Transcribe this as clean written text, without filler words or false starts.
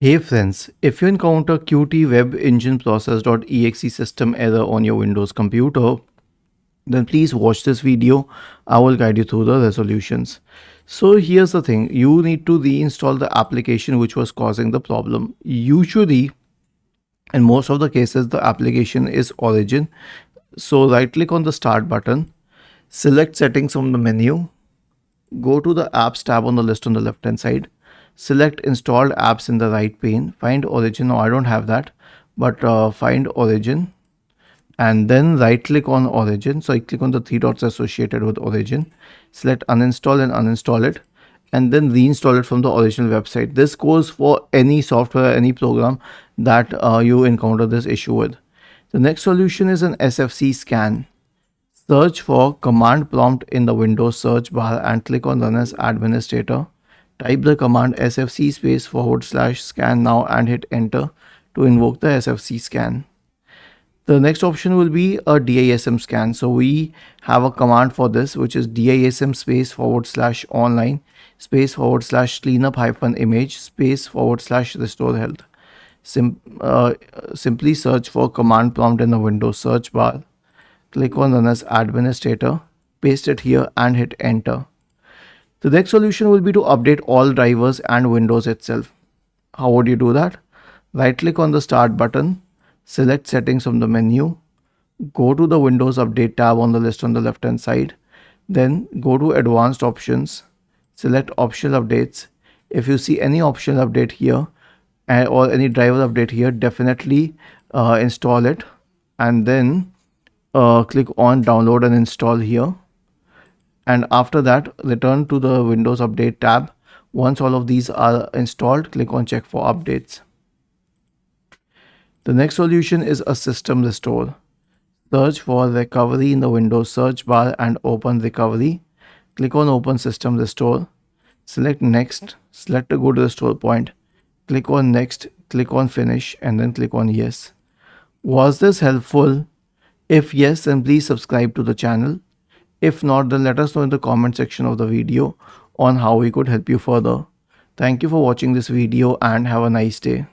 Hey friends, if you encounter QtWebEngineProcess.exe system error on your Windows computer, then please watch this video. I will guide you through the resolutions. So here's the thing, you need to reinstall the application which was causing the problem. Usually, in most of the cases, the application is Origin. So right click on the start button, select settings from the menu, go to the apps tab on the list on the left hand side. Select installed apps in the right pane. Find Origin. No, I don't have that, but find Origin and then right click on Origin. So I click on the three dots associated with Origin. Select uninstall and uninstall it and then reinstall it from the original website. This goes for any software, any program that you encounter this issue with. The next solution is an SFC scan. Search for command prompt in the Windows search bar and click on Run as Administrator. Type the command sfc /scan now and hit enter to invoke the sfc scan. The next option will be a DISM scan. So we have a command for this, which is DISM /online /cleanup-image /restore health. Simply search for command prompt in the Windows search bar. Click on Run as Administrator, paste it here and hit enter. The next solution will be to update all drivers and Windows itself. How would you do that? Right click on the start button, select settings from the menu, go to the Windows Update tab on the list on the left hand side, then go to advanced options, select optional updates. If you see any optional update here or any driver update here, definitely install it and then click on download and install here. And after that, return to the Windows Update tab. Once all of these are installed, click on check for updates. The next solution is a system restore. Search for recovery in the Windows search bar and open recovery. Click on open system restore. Select next, select a good restore point. Click on next, click on finish and then click on yes. Was this helpful? If yes, then please subscribe to the channel. If not, then let us know in the comment section of the video on how we could help you further. Thank you for watching this video and have a nice day.